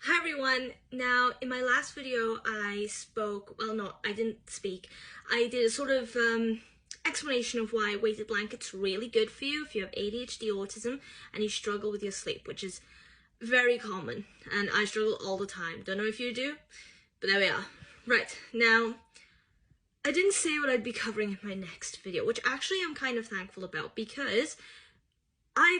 Hi everyone! Now, in my last video I spoke, well no, I didn't speak. I did a sort of explanation of why weighted blankets are really good for you if you have ADHD, autism, and you struggle with your sleep, which is very common, and I struggle all the time. Don't know if you do, but there we are. Right, now, I didn't say what I'd be covering in my next video, which actually I'm kind of thankful about, because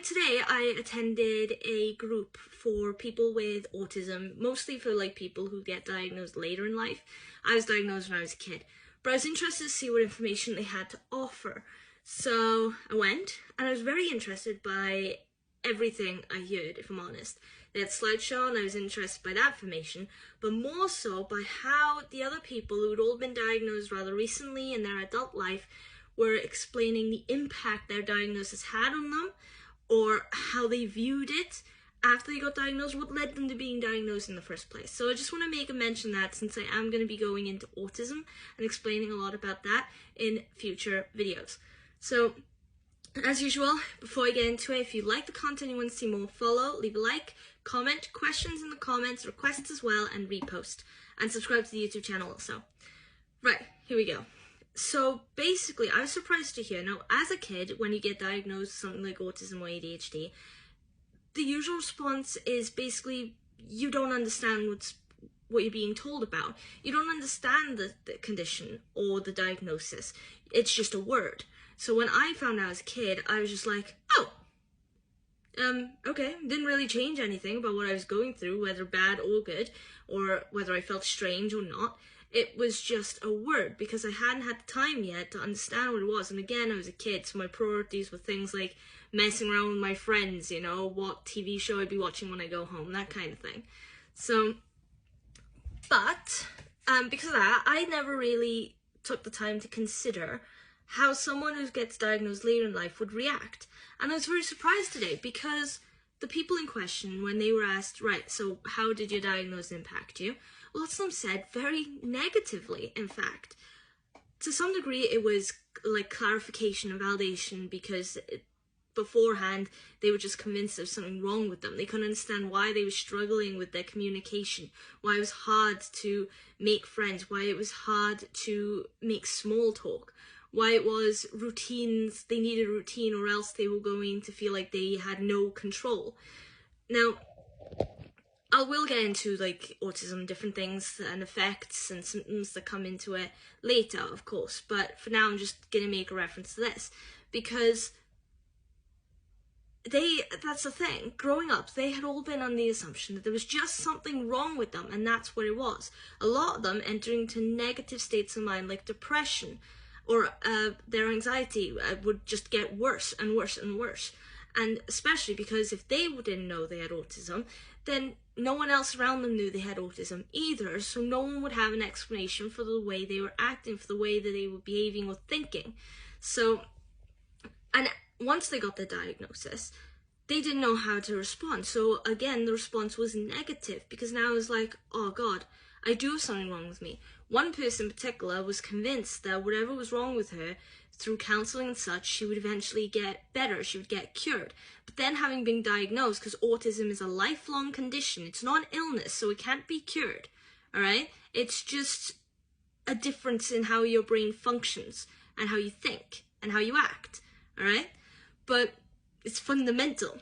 today I attended a group for people with autism, mostly for like people who get diagnosed later in life. I was diagnosed when I was a kid, but I was interested to see what information they had to offer. So I went, and I was very interested by everything I heard, if I'm honest. They had slideshow, and I was interested by that information, but more so by how the other people who had all been diagnosed rather recently in their adult life were explaining the impact their diagnosis had on them, or how they viewed it after they got diagnosed, what led them to being diagnosed in the first place. So I just want to make a mention that, since I am going to be going into autism and explaining a lot about that in future videos. So, as usual, before I get into it, if you like the content you want to see more, follow, leave a like, comment, questions in the comments, requests as well, and repost. And subscribe to the YouTube channel also. Right, here we go. So basically, I was surprised to hear, now as a kid, when you get diagnosed with something like autism or ADHD, the usual response is basically you don't understand what you're being told about. You don't understand the condition or the diagnosis. It's just a word. So when I found out as a kid, I was just like, oh, okay, didn't really change anything about what I was going through, whether bad or good, or whether I felt strange or not. It was just a word, because I hadn't had the time yet to understand what it was. And again, I was a kid, so my priorities were things like messing around with my friends, you know, what TV show I'd be watching when I go home, that kind of thing. So, but, because of that, I never really took the time to consider how someone who gets diagnosed later in life would react. And I was very surprised today, because the people in question, when they were asked, right, so how did your diagnosis impact you? Lots of them said very negatively, in fact. To some degree, it was like clarification and validation, because beforehand, they were just convinced there was something wrong with them. They couldn't understand why they were struggling with their communication, why it was hard to make friends, why it was hard to make small talk, why it was routines, they needed a routine, or else they were going to feel like they had no control. Now, I will get into like autism, different things and effects and symptoms that come into it later, of course, but for now I'm just going to make a reference to this, because that's the thing, growing up, they had all been on the assumption that there was just something wrong with them, and that's what it was. A lot of them entering into negative states of mind like depression, or their anxiety would just get worse and worse and worse. And especially because if they didn't know they had autism, then no one else around them knew they had autism either, so no one would have an explanation for the way they were acting, for the way that they were behaving or thinking. So, and once they got the diagnosis, they didn't know how to respond. So again, the response was negative, because now it was like, oh God, I do have something wrong with me. One person in particular was convinced that whatever was wrong with her, through counselling and such, she would eventually get better, she would get cured. But then, having been diagnosed, because autism is a lifelong condition, it's not an illness, so it can't be cured, alright? It's just a difference in how your brain functions, and how you think, and how you act, alright? But it's fundamental.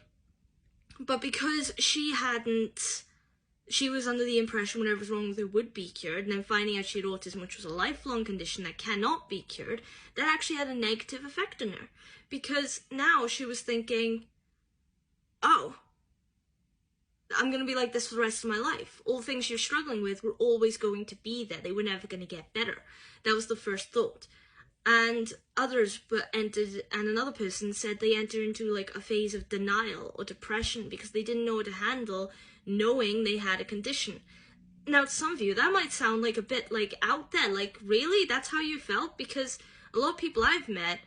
But because she was under the impression whatever was wrong with her would be cured, and then finding out she had autism, which was a lifelong condition that cannot be cured, that actually had a negative effect on her. Because now she was thinking, oh, I'm going to be like this for the rest of my life. All the things she was struggling with were always going to be there. They were never going to get better. That was the first thought. And another person said they entered into like a phase of denial or depression, because they didn't know how to handle knowing they had a condition. Now, to some of you, that might sound like a bit like out there, like really, that's how you felt? Because a lot of people I've met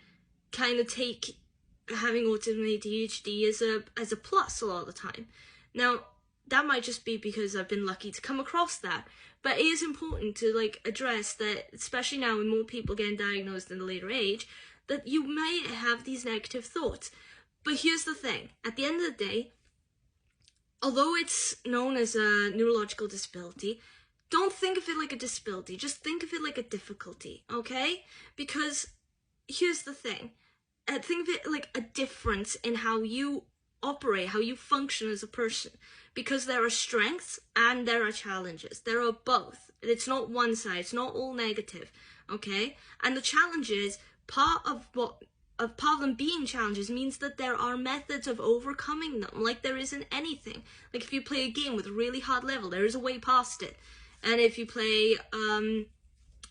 kind of take having autism and ADHD as a plus a lot of the time. Now, that might just be because I've been lucky to come across that, but it is important to like address that, especially now with more people getting diagnosed in a later age, that you may have these negative thoughts. But here's the thing, at the end of the day, although it's known as a neurological disability, don't think of it like a disability. Just think of it like a difficulty, okay? Because here's the thing. Think of it like a difference in how you operate, how you function as a person. Because there are strengths and there are challenges. There are both. It's not one side. It's not all negative, okay? And the challenges, part of them being challenges means that there are methods of overcoming them, like there isn't anything. Like if you play a game with a really hard level, there is a way past it. And if you play,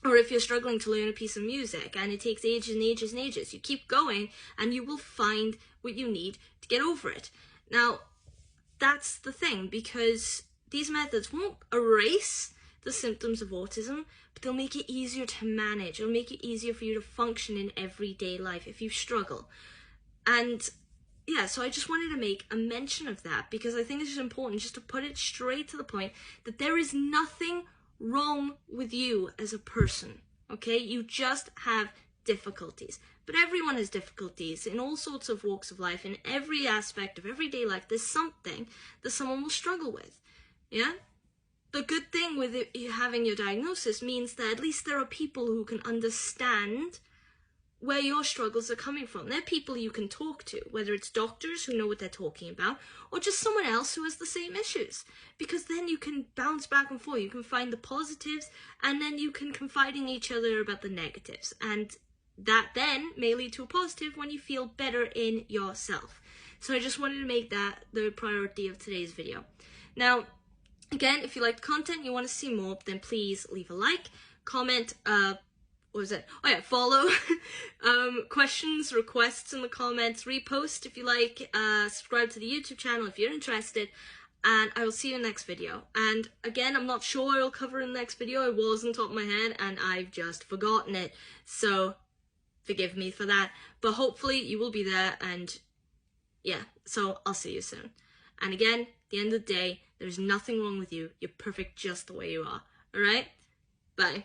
or if you're struggling to learn a piece of music and it takes ages and ages and ages, you keep going and you will find what you need to get over it. Now, that's the thing, because these methods won't erase the symptoms of autism, but they'll make it easier to manage. It'll make it easier for you to function in everyday life if you struggle. And yeah, so I just wanted to make a mention of that, because I think it's important just to put it straight to the point that there is nothing wrong with you as a person, okay? You just have difficulties. But everyone has difficulties in all sorts of walks of life. In every aspect of everyday life, there's something that someone will struggle with, yeah? The good thing with having your diagnosis means that at least there are people who can understand where your struggles are coming from. They're people you can talk to, whether it's doctors who know what they're talking about, or just someone else who has the same issues. Because then you can bounce back and forth. You can find the positives, and then you can confide in each other about the negatives. And that then may lead to a positive when you feel better in yourself. So I just wanted to make that the priority of today's video. Now, again, if you like the content, you want to see more, then please leave a like, comment, what was it? Oh yeah, follow, questions, requests in the comments, repost if you like, subscribe to the YouTube channel if you're interested, and I will see you in the next video. And again, I'm not sure what I'll cover in the next video. It was on top of my head and I've just forgotten it, so forgive me for that. But hopefully you will be there, and yeah, so I'll see you soon. And again, at the end of the day, there's nothing wrong with you. You're perfect just the way you are, alright? Bye.